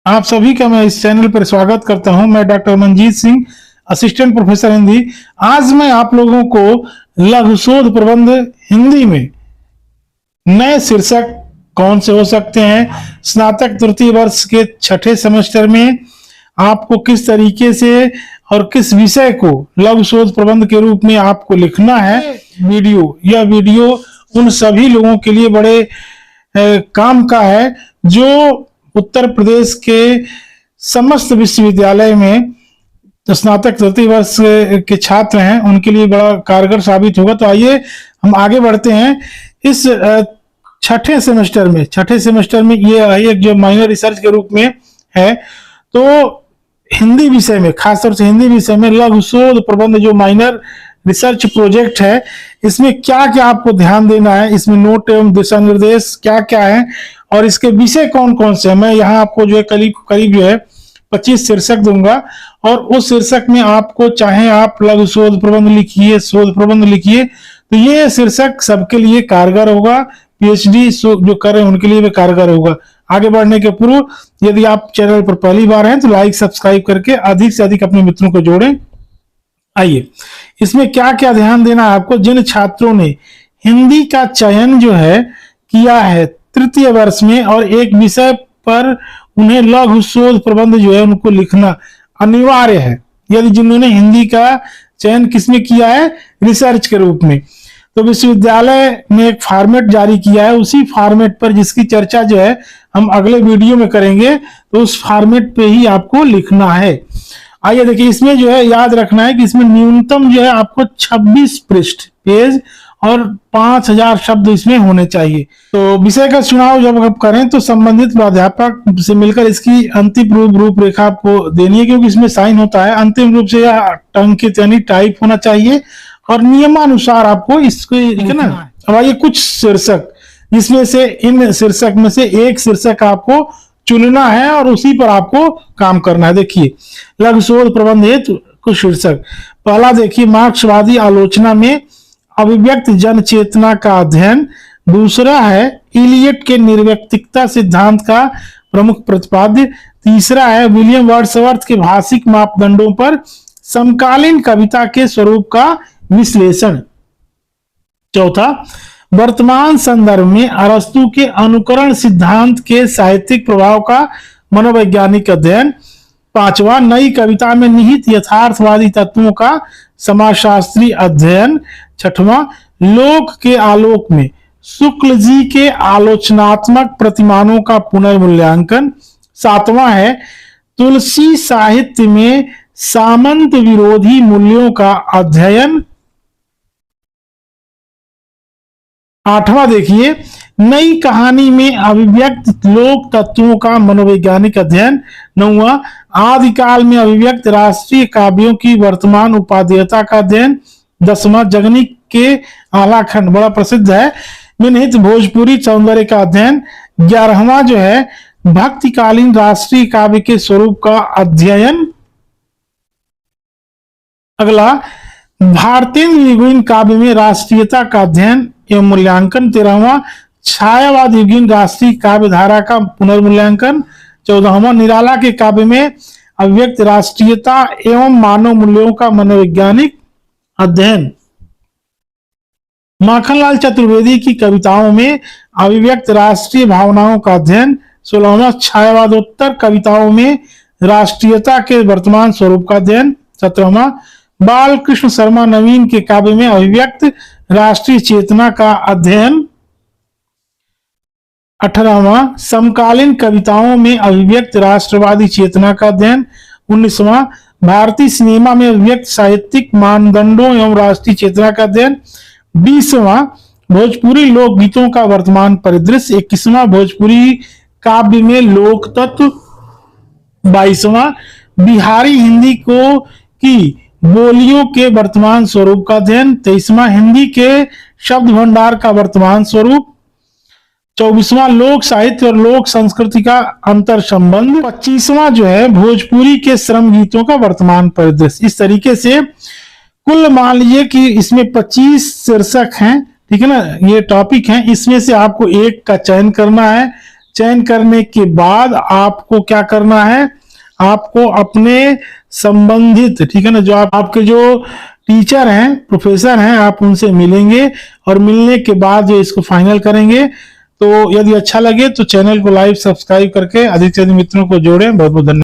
आप सभी का मैं इस चैनल पर स्वागत करता हूं। मैं doctor Manjeet Singh, assistant professor Hindi. आज मैं आप लोगों को लघु शोध प्रबंध हिंदी में नए शीर्षक कौन से हो सकते हैं, स्नातक तृतीय वर्ष के छठे सेमेस्टर में आपको किस तरीके से और किस विषय को लघु शोध प्रबंध के रूप में आपको लिखना है। यह वीडियो उन सभी लोगों के लिए बड़े काम का है जो उत्तर प्रदेश के समस्त विश्वविद्यालय में स्नातक तृतीय वर्ष के छात्र हैं, उनके लिए बड़ा कारगर साबित होगा। तो आइए हम आगे बढ़ते हैं। इस छठे सेमेस्टर में ये एक जो माइनर रिसर्च के रूप में है, तो हिंदी विषय में, खासतौर से हिंदी विषय में लघु शोध प्रबंध जो माइनर रिसर्च प्रोजेक्ट है, इसमें क्या क्या आपको ध्यान देना है, इसमें नोट एवं दिशा निर्देश क्या क्या है और इसके विषय कौन कौन से हैं। मैं यहाँ आपको जो है करीब जो है 25 शीर्षक दूंगा और उस शीर्षक में आपको, चाहे आप लघु शोध प्रबंध लिखिए, शोध प्रबंध लिखिए, तो ये शीर्षक सबके लिए कारगर होगा। पीएचडी जो कर रहे हैं उनके लिए भी कारगर होगा। आगे बढ़ने के पूर्व यदि आप चैनल पर पहली बार हैं तो लाइक सब्सक्राइब करके अधिक से अधिक अपने मित्रों को जोड़ें। आइए, इसमें क्या क्या ध्यान देना है आपको। जिन छात्रों ने हिंदी का चयन जो है किया है तृतीय वर्ष में और एक विषय पर उन्हें लघु शोध प्रबंध जो है उनको लिखना अनिवार्य है। यदि जिन्होंने हिंदी का चयन किसमें किया है, रिसर्च के रूप में, तो विश्वविद्यालय ने एक फॉर्मेट जारी किया है। उसी फॉर्मेट पर जिसकी चर्चा जो है हम अगले वीडियो में करेंगे, तो उस फॉर्मेट पे ही आपको लिखना है। आइए देखिए, इसमें जो है याद रखना है कि इसमें न्यूनतम जो है आपको 26 पृष्ठ पेज और 5000 शब्द इसमें होने चाहिए। तो विषय का चुनाव जब आप करें तो संबंधित प्राध्यापक से मिलकर इसकी अंतिम रूपरेखा आपको देनी है, क्योंकि इसमें साइन होता है। अंतिम रूप से यह टंकित यानी टाइप होना चाहिए और नियमानुसार आपको इसको लिखना है। अब आइए कुछ शीर्षक, जिसमें से इन शीर्षक में से एक शीर्षक आपको चुनना है और उसी पर आपको काम करना है। देखिए, लघु शोध प्रबंध हेतु कुछ शीर्षक। पहला देखिए, मार्क्सवादी आलोचना में अभिव्यक्त जन चेतना का अध्ययन। दूसरा है इलियट के निर्व्यक्तिकता सिद्धांत का प्रमुख प्रतिपाद्य। तीसरा है विलियम वर्ड्सवर्थ के भाषिक मापदंडों पर समकालीन कविता के स्वरूप का विश्लेषण। चौथा, वर्तमान संदर्भ में अरस्तु के अनुकरण सिद्धांत के साहित्यिक प्रभाव का मनोवैज्ञानिक अध्ययन। पांचवा, नई कविता में निहित यथार्थवादी तत्वों का समाजशास्त्री अध्ययन। छठवां, लोक के आलोक में शुक्ल जी के आलोचनात्मक प्रतिमानों का पुनर्मूल्यांकन। सातवां है तुलसी साहित्य में सामंत विरोधी मूल्यों का अध्ययन। आठवां देखिए, नई कहानी में अभिव्यक्त लोक तत्वों का मनोवैज्ञानिक अध्ययन। नौवां, आदिकाल में अभिव्यक्त राष्ट्रीय काव्यों की वर्तमान उपादेयता का अध्ययन। 10वां, जगनिक के आलाखंड बड़ा प्रसिद्ध है में निहित भोजपुरी सौंदर्य का अध्ययन। 11वां जो है भक्तिकालीन राष्ट्रीय काव्य के स्वरूप का अध्ययन। अगला, भारतीय युगीन काव्य में राष्ट्रीयता का अध्ययन एवं मूल्यांकन। 13वां, छायावाद युगीन राष्ट्रीय काव्य धारा का पुनर्मूल्यांकन। 14वां, निराला के काव्य में अभिव्यक्त राष्ट्रीयता एवं मानव मूल्यों का मनोवैज्ञानिक अध्ययन। माखनलाल चतुर्वेदी की कविताओं में अभिव्यक्त राष्ट्रीय भावनाओं का अध्ययन। 16वां, छायावादोत्तर कविताओं में राष्ट्रीयता के वर्तमान स्वरूप का अध्ययन। 17वां, बालकृष्ण शर्मा नवीन के काव्य में अभिव्यक्त राष्ट्रीय चेतना का अध्ययन। 18वां, समकालीन कविताओं में अभिव्यक्त राष्ट्रवादी चेतना का अध्ययन। 19वां, भारतीय सिनेमा में अभिव्यक्त साहित्यिक मानदंडों एवं राष्ट्रीय चेतना का अध्ययन। 20वां, भोजपुरी लोकगीतों का वर्तमान परिदृश्य। 21वां, भोजपुरी काव्य में लोक तत्व। 22वां, बिहारी हिंदी को की बोलियों के वर्तमान स्वरूप का अध्ययन। 23वां, हिंदी के शब्द भंडार का वर्तमान स्वरूप। 24वां, लोक साहित्य और लोक संस्कृति का अंतर संबंध। 25वां जो है भोजपुरी के श्रम गीतों का वर्तमान परिदृश्य। इस तरीके से कुल मान लीजिए कि इसमें 25 शीर्षक हैं, ठीक है ना, ये टॉपिक हैं। इसमें से आपको एक का चयन करना है, चयन करने के बाद आपको क्या करना है, आपको अपने संबंधित, ठीक है ना, जो आपके जो टीचर हैं, प्रोफेसर हैं, आप उनसे मिलेंगे और मिलने के बाद जो इसको फाइनल करेंगे। तो यदि अच्छा लगे तो चैनल को लाइक सब्सक्राइब करके अधिक से अधिक मित्रों को जोड़ें। बहुत बहुत धन्यवाद।